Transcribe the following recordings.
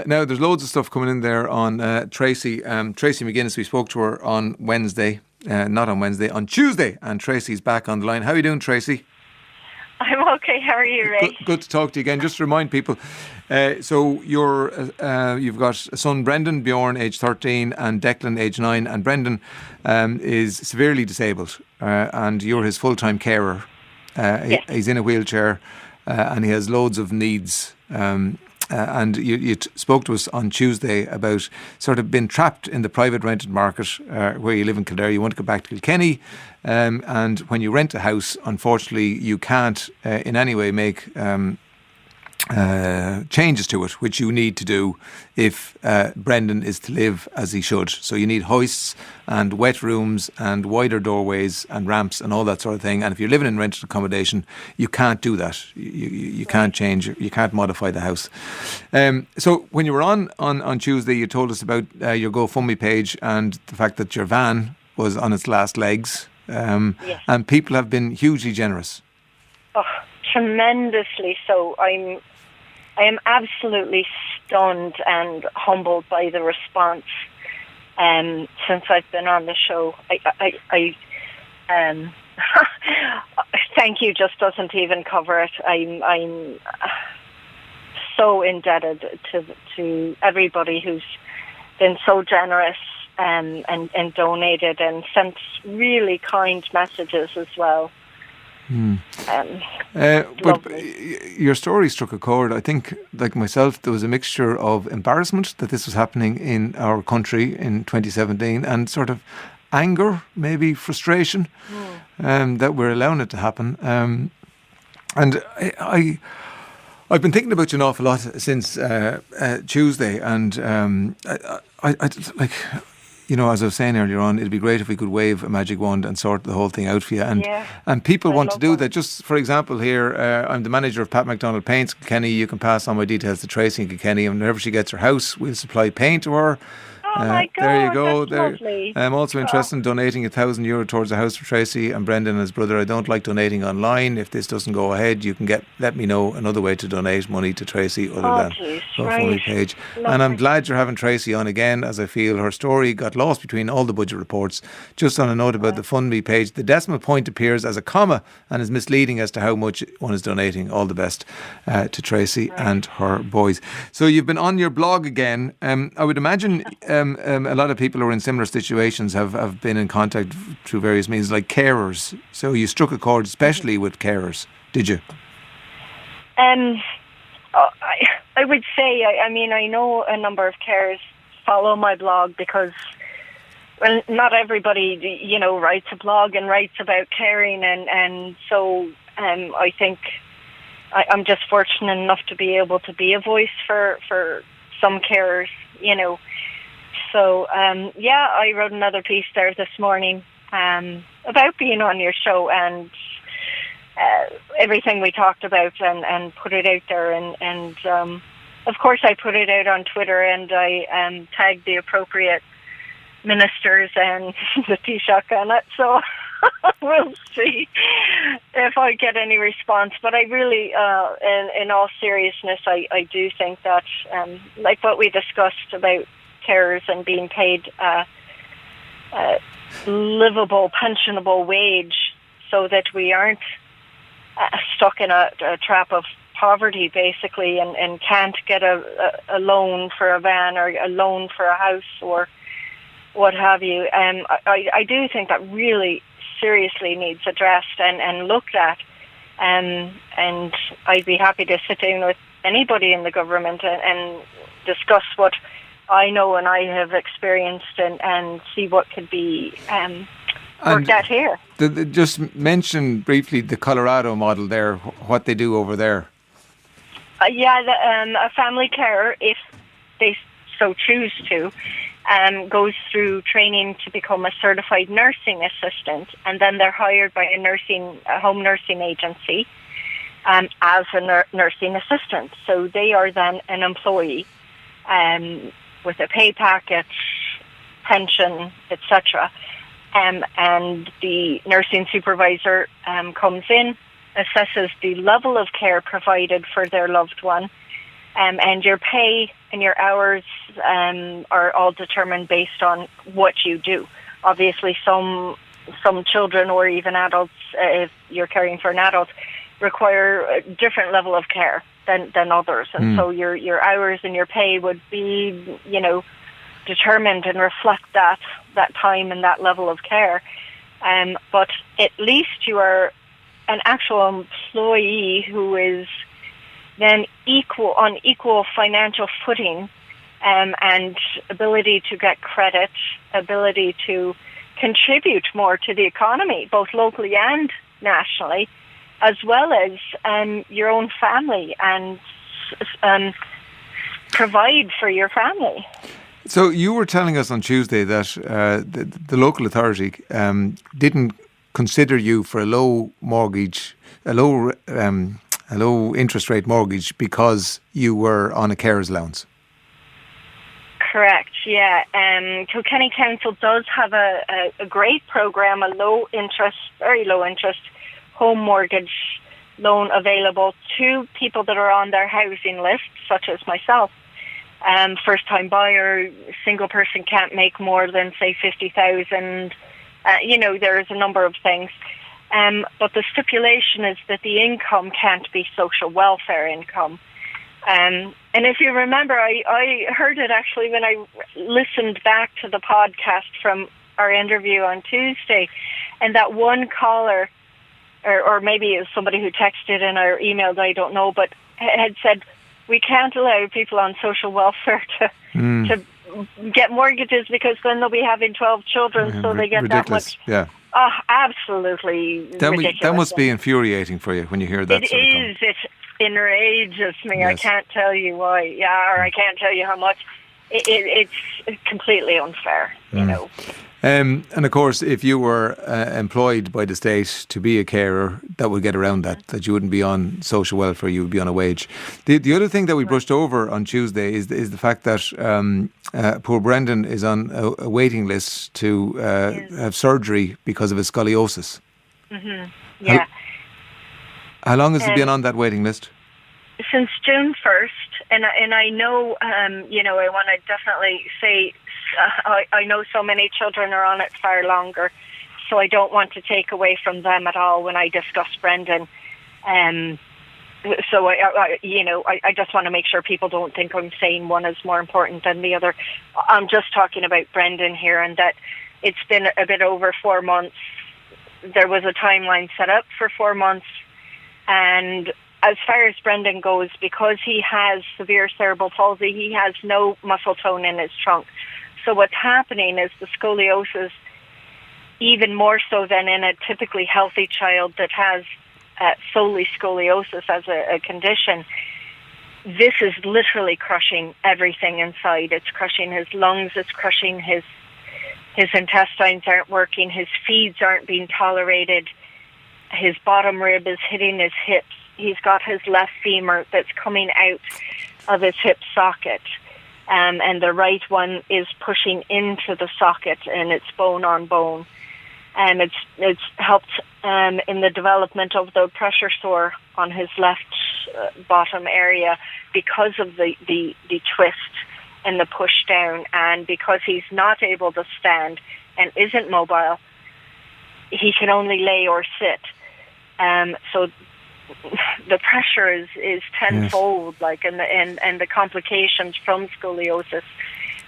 Now, there's loads of stuff coming in there on Tracy. Tracy McGinnis, we spoke to her on Wednesday. Not on Wednesday, on Tuesday. And Tracy's back on the line. How are you doing, Tracy? I'm okay. How are you, Ray? Good to talk to you again. Just to remind people, so you've got a son, Brendan Bjorn, age 13, and Declan, age 9. And Brendan is severely disabled, and you're his full-time carer. Yes. He's in a wheelchair, and he has loads of needs. And you spoke to us on Tuesday about sort of being trapped in the private rented market where you live in Kildare. You want to go back to Kilkenny, and when you rent a house, unfortunately, you can't in any way make changes to it, which you need to do if Brendan is to live as he should. So you need hoists and wet rooms and wider doorways and ramps and all that sort of thing. And if you're living in rented accommodation, you can't do that. You can't change, you can't modify the house. So when you were on Tuesday, you told us about your GoFundMe page and the fact that your van was on its last legs. Yes. And people have been hugely generous. Oh, tremendously so. I am absolutely stunned and humbled by the response since I've been on the show. I thank you just doesn't even cover it. I'm so indebted to everybody who's been so generous and donated and sent really kind messages as well. But your story struck a chord. I think, like myself, there was a mixture of embarrassment that this was happening in our country in 2017 and sort of anger, maybe frustration that we're allowing it to happen. And I've been thinking about you an awful lot since Tuesday, and I like. You know, as I was saying earlier on, it'd be great if we could wave a magic wand and sort the whole thing out for you. And people want to do that. Just for example, here, I'm the manager of Pat MacDonald Paints, Kilkenny. You can pass on my details to Tracy in Kilkenny, and whenever she gets her house, we'll supply paint to her. Oh my God, there you go. that's lovely. I'm also interested in donating €1,000 towards a house for Tracy and Brendan and his brother. I don't like donating online. If this doesn't go ahead, you can let me know another way to donate money to Tracy other than GoFundMe page. Lovely. And I'm glad you're having Tracy on again, as I feel her story got lost between all the budget reports. Just on a note about the FundMe page, the decimal point appears as a comma and is misleading as to how much one is donating. All the best to Tracy and her boys. So you've been on your blog again. I would imagine a lot of people who are in similar situations have been in contact through various means, like carers. So you struck a chord especially with carers, did you? I would say, I mean, I know a number of carers follow my blog because, well, not everybody, you know, writes a blog and writes about caring, and so I think I'm just fortunate enough to be able to be a voice for some carers, you know. So, I wrote another piece there this morning about being on your show and everything we talked about and put it out there. And of course, I put it out on Twitter and I tagged the appropriate ministers and the Taoiseach on it. So we'll see if I get any response. But I really, in all seriousness, I do think that, like what we discussed about carers and being paid a livable, pensionable wage so that we aren't stuck in a trap of poverty, basically, and can't get a loan for a van or a loan for a house or what have you. I do think that really seriously needs addressed and looked at. And I'd be happy to sit down with anybody in the government and discuss what I know and I have experienced and see what could be worked out here. Just mention briefly the Colorado model there, what they do over there. A family carer, if they so choose to, goes through training to become a certified nursing assistant, and then they're hired by a home nursing agency as a nursing assistant. So they are then an employee with a pay packet, pension, etc. And the nursing supervisor comes in, assesses the level of care provided for their loved one, and your pay and your hours are all determined based on what you do. Obviously, some children or even adults, if you're caring for an adult, require a different level of care than others, and so your hours and your pay would be, determined and reflect that time and that level of care. But at least you are an actual employee who is then on equal financial footing, and ability to get credit, ability to contribute more to the economy, both locally and nationally, as well as your own family, and provide for your family. So you were telling us on Tuesday that the local authority didn't consider you for a low interest rate mortgage because you were on a carer's allowance. Correct, yeah. Kilkenny Council does have a great programme, a very low interest home mortgage loan available to people that are on their housing list, such as myself. First-time buyer, single person can't make more than, say, 50,000. There's a number of things. But the stipulation is that the income can't be social welfare income. And if you remember, I heard it actually when I listened back to the podcast from our interview on Tuesday, and that one caller, or maybe it was somebody who texted in or emailed, I don't know, but had said, we can't allow people on social welfare to get mortgages because then they'll be having 12 children, so they get ridiculous. That much. Yeah. Oh, absolutely ridiculous. That must be infuriating for you when you hear that. It enrages me. Yes. I can't tell you why. Yeah, or I can't tell you how much. It's completely unfair, And of course, if you were employed by the state to be a carer, that would get around that you wouldn't be on social welfare, you would be on a wage. The other thing that we brushed over on Tuesday is the fact that poor Brendan is on a waiting list to have surgery because of his scoliosis. Mm-hmm. Yeah. How long has he been on that waiting list? Since June 1st, and I know, I want to definitely say, I know so many children are on it far longer, so I don't want to take away from them at all when I discuss Brendan. So I just want to make sure people don't think I'm saying one is more important than the other. I'm just talking about Brendan here, and that it's been a bit over 4 months. There was a timeline set up for 4 months, and as far as Brendan goes, because he has severe cerebral palsy, he has no muscle tone in his trunk. So what's happening is the scoliosis, even more so than in a typically healthy child that has solely scoliosis as a condition, this is literally crushing everything inside. It's crushing his lungs, it's crushing his intestines aren't working, his feeds aren't being tolerated, his bottom rib is hitting his hips. He's got his left femur that's coming out of his hip socket, and the right one is pushing into the socket, and it's bone on bone. It's helped in the development of the pressure sore on his left bottom area because of the twist and the push down, and because he's not able to stand and isn't mobile, he can only lay or sit. So the pressure is tenfold, yes. and the complications from scoliosis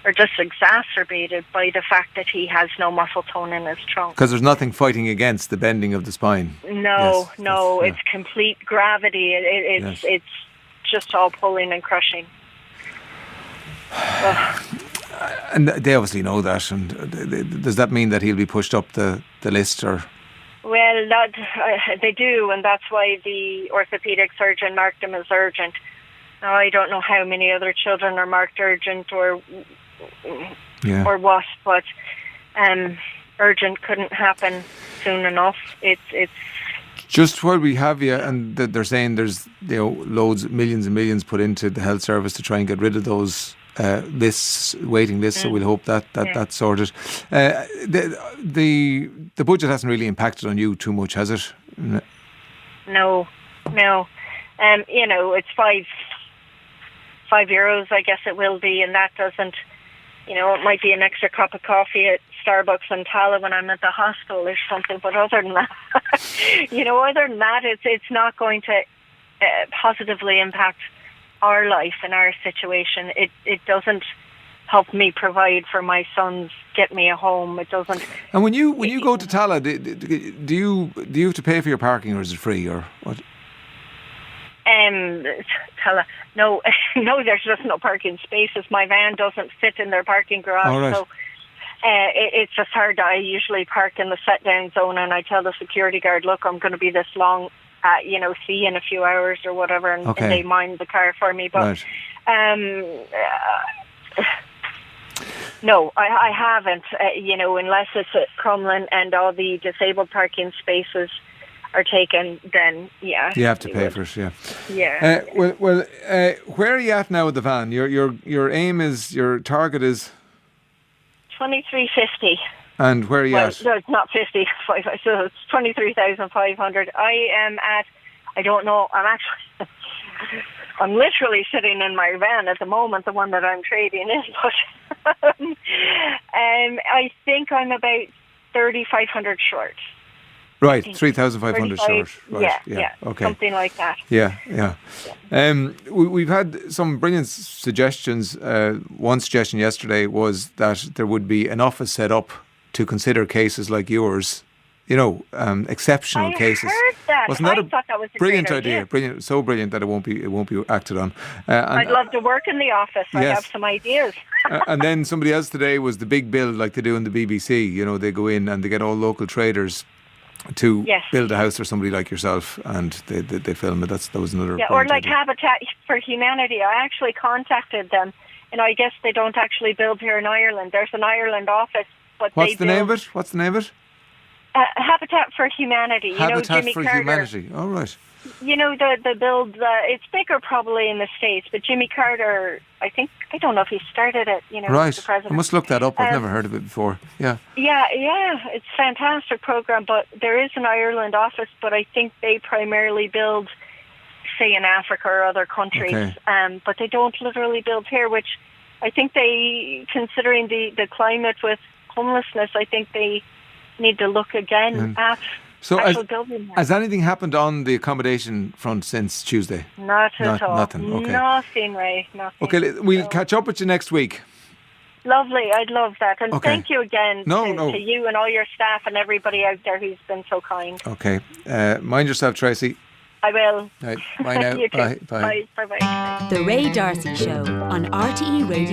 are just exacerbated by the fact that he has no muscle tone in his trunk. Because there's nothing fighting against the bending of the spine. No, it's complete gravity. It's just all pulling and crushing. And they obviously know that. And does that mean that he'll be pushed up the list, or? Well, they do, and that's why the orthopaedic surgeon marked him as urgent. Now, I don't know how many other children are marked urgent or what, but urgent couldn't happen soon enough. It's just while we have you, and they're saying there's millions and millions put into the health service to try and get rid of those waiting lists. So we'll hope that's sorted. The budget hasn't really impacted on you too much, has it? No. It's €5, I guess it will be, and that doesn't, it might be an extra cup of coffee at Starbucks and Tala when I'm at the hospital or something. But other than that, it's not going to positively impact our life and our situation. It doesn't help me provide for my sons, get me a home. It doesn't. And when you go to Tala, do you have to pay for your parking, or is it free, or what? Tala, no, there's just no parking spaces. My van doesn't fit in their parking garage, right. So it's just hard. I usually park in the set down zone, and I tell the security guard, look, I'm going to be this long. See you in a few hours or whatever, and they mind the car for me. But no, I haven't. Unless it's at Crumlin and all the disabled parking spaces are taken, then you have to pay for it. Yeah. Where are you at now with the van? Your aim is, your target is 2350. And where are you at? No, it's not 50. So it's 23,500. I am at. I don't know. I'm literally sitting in my van at the moment, the one that I'm trading in. But I think I'm about 3,500 short. Right, 3,500 short. Right, yeah, okay, something like that. Yeah. We've had some brilliant suggestions. One suggestion yesterday was that there would be an office set up to consider cases like yours. Exceptional cases. I heard that. Wasn't that I thought that was a brilliant great idea? Brilliant, so brilliant that it won't be acted on. I'd love to work in the office. Yes. I have some ideas. And then somebody else today was the big bill, like they do in the BBC. They go in and they get all local traders to build a house for somebody like yourself, and they film it. That was another. Yeah, or like Habitat for Humanity. I actually contacted them, and I guess they don't actually build here in Ireland. There's an Ireland office, but What's the name of it? Habitat for Humanity. Habitat Jimmy for Carter. Humanity. All right. The build. It's bigger probably in the States, but Jimmy Carter. I don't know if he started it. Right. The president. I must look that up. I've never heard of it before. Yeah. Yeah. It's a fantastic program, but there is an Ireland office, but I think they primarily build, say, in Africa or other countries. Okay. But they don't literally build here, which I think considering the climate with homelessness, I think they need to look again at actual building. Has anything happened on the accommodation front since Tuesday? Not at all. Nothing. Okay. Nothing, Ray. Nothing. Okay, we'll catch up with you next week. Lovely. I'd love that. And thank you again to you and all your staff and everybody out there who's been so kind. Okay. Mind yourself, Tracy. I will. Right. Bye now. You too. Bye. Bye. Bye. The Ray Darcy Show on RTE Radio.